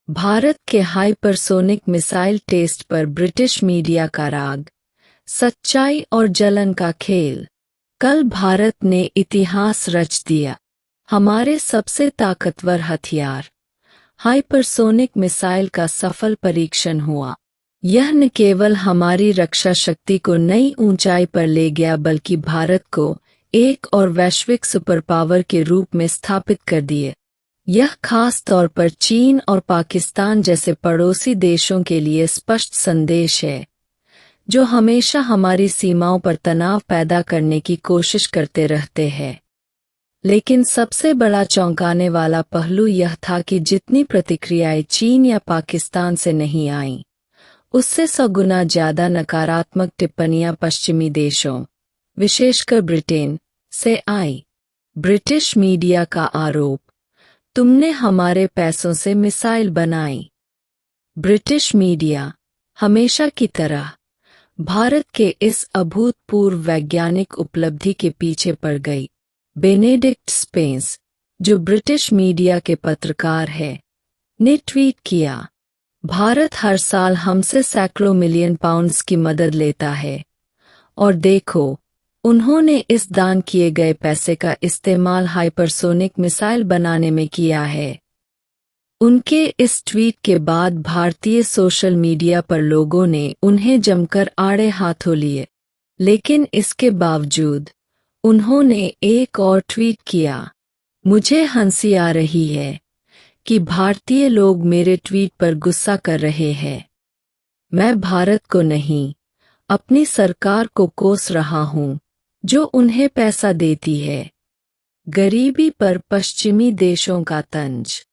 भारत के hypersonic missile test पर British media का राग, सच्चाई और जलन का खेल। कल भारत ने इतिहास रच दिया। हमारे सबसे ताकतवर हथियार हाइपरसोनिक मिसाइल का सफल परीक्षण हुआ। यह न केवल हमारी रक्षा शक्ति को नई ऊंचाई पर ले गया बल्कि भारत को एक और वैश्विक सुपर पावर के रूप में स्थापित कर दिए। यह खास तौर पर चीन और पाकिस्तान जैसे पड़ोसी देशों के लिए स्पष्ट संदेश है, जो हमेशा हमारी सीमाओं पर तनाव पैदा करने की कोशिश करते रहते हैं। लेकिन सबसे बड़ा चौंकाने वाला पहलू यह था कि जितनी प्रतिक्रियाएं चीन या पाकिस्तान से नहीं आईं, उससे 100 गुना ज्यादा नकारात्मक टिप्पणियां पश्चिमी देशों, विशेषकर ब्रिटेन, से आई। ब्रिटिश मीडिया का आरोप, तुमने हमारे पैसों से मिसाइल बनाई। ब्रिटिश मीडिया, हमेशा की तरह, भारत के इस अभूतपूर्व वैज्ञानिक उपलब्धि के पीछे पड़ गई। बेनेडिक्ट स्पेंस, जो ब्रिटिश मीडिया के पत्रकार हैं, ने ट्वीट किया, भारत हर साल हमसे सैकड़ों मिलियन पाउंड्स की मदद लेता है, और देखो, उन्होंने इस दान किए गए पैसे का इस्तेमाल हाइपरसोनिक मिसाइल बनाने में किया है। उनके इस ट्वीट के बाद भारतीय सोशल मीडिया पर लोगों ने उन्हें जमकर आड़े हाथों लिए। लेकिन इसके बावजूद उन्होंने एक और ट्वीट किया, मुझे हंसी आ रही है कि भारतीय लोग मेरे ट्वीट पर गुस्सा कर रहे हैं। मैं भारत को नहीं, अपनी सरकार को कोस रहा हूं, जो उन्हें पैसा देती है। गरीबी पर पश्चिमी देशों का तंज।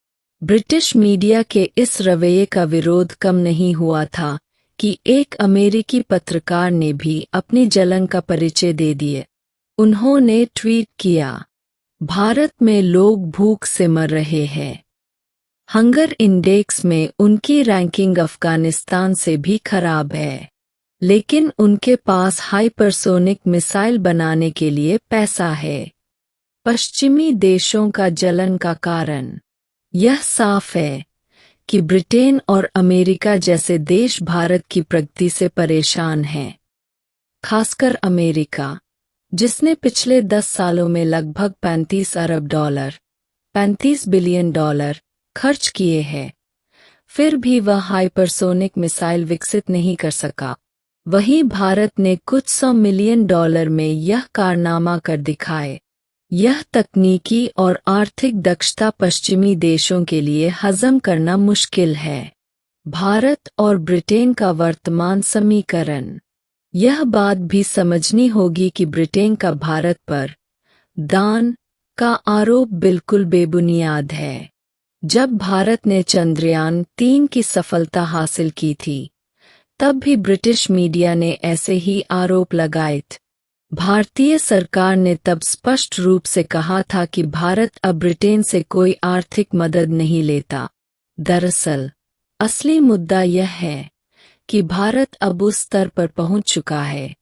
ब्रिटिश मीडिया के इस रवैये का विरोध कम नहीं हुआ था कि एक अमेरिकी पत्रकार ने भी अपनी जलन का परिचय दे दिया। उन्होंने ट्वीट किया, भारत में लोग भूख से मर रहे हैं। हंगर इंडेक्स में उनकी रैंकिंग अफगानिस्तान से भी खराब है, लेकिन उनके पास हाइपरसोनिक मिसाइल बनाने के लिए पैसा है। पश्चिमी देशों का जलन का कारण यह साफ है कि ब्रिटेन और अमेरिका जैसे देश भारत की प्रगति से परेशान हैं। खासकर अमेरिका, जिसने पिछले 10 सालों में लगभग $35 अरब, $35 बिलियन खर्च किए हैं, फिर भी वह हाइपरसोनिक मिसाइल विकसित नहीं कर सका। वहीं भारत ने कुछ $100 मिलियन में यह कारनामा कर दिखाए। यह तकनीकी और आर्थिक दक्षता पश्चिमी देशों के लिए हजम करना मुश्किल है। भारत और ब्रिटेन का वर्तमान समीकरण। यह बात भी समझनी होगी कि ब्रिटेन का भारत पर दान का आरोप बिल्कुल बेबुनियाद है। जब भारत ने चंद्रयान 3 की सफलता हासिल की थी, तब भी ब्रिटिश मीडिया ने ऐसे ही आरोप लगाए थे। भारतीय सरकार ने तब स्पष्ट रूप से कहा था कि भारत अब ब्रिटेन से कोई आर्थिक मदद नहीं लेता। दरअसल, असली मुद्दा यह है कि भारत अब उस स्तर पर पहुंच चुका है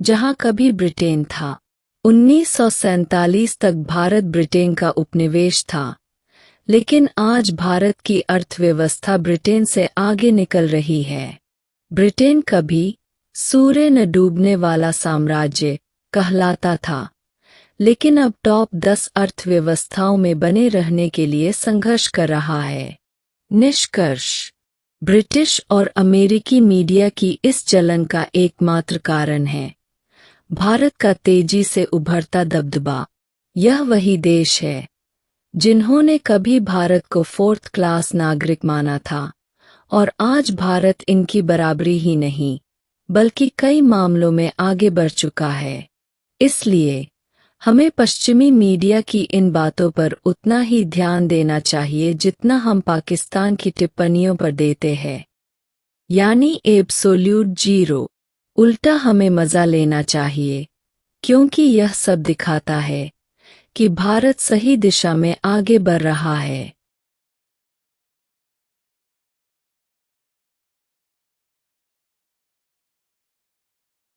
जहां कभी ब्रिटेन था। 1947 तक भारत ब्रिटेन का उपनिवेश था, लेकिन आज भारत की अर्थव्यवस्था ब्रिटेन से आगे निकल रही है। ब्रिटेन कभी सूर्य न डूबने वाला साम्राज्य कहलाता था, लेकिन अब टॉप 10 अर्थव्यवस्थाओं में बने रहने के लिए संघर्ष कर रहा है। निष्कर्ष, ब्रिटिश और अमेरिकी मीडिया की इस जलन का एकमात्र कारण है भारत का तेजी से उभरता दबदबा। यह वही देश है जिन्होंने कभी भारत को 4th क्लास नागरिक माना था, और आज भारत इनकी बराबरी ही नहीं, बल्कि कई मामलों में आगे बढ़ चुका है। इसलिए हमें पश्चिमी मीडिया की इन बातों पर उतना ही ध्यान देना चाहिए जितना हम पाकिस्तान की टिप्पणियों पर देते हैं, यानी एब्सोल्यूट जीरो। उल्टा हमें मजा लेना चाहिए, क्योंकि यह सब दिखाता है कि भारत सही दिशा में आगे बढ़ रहा है।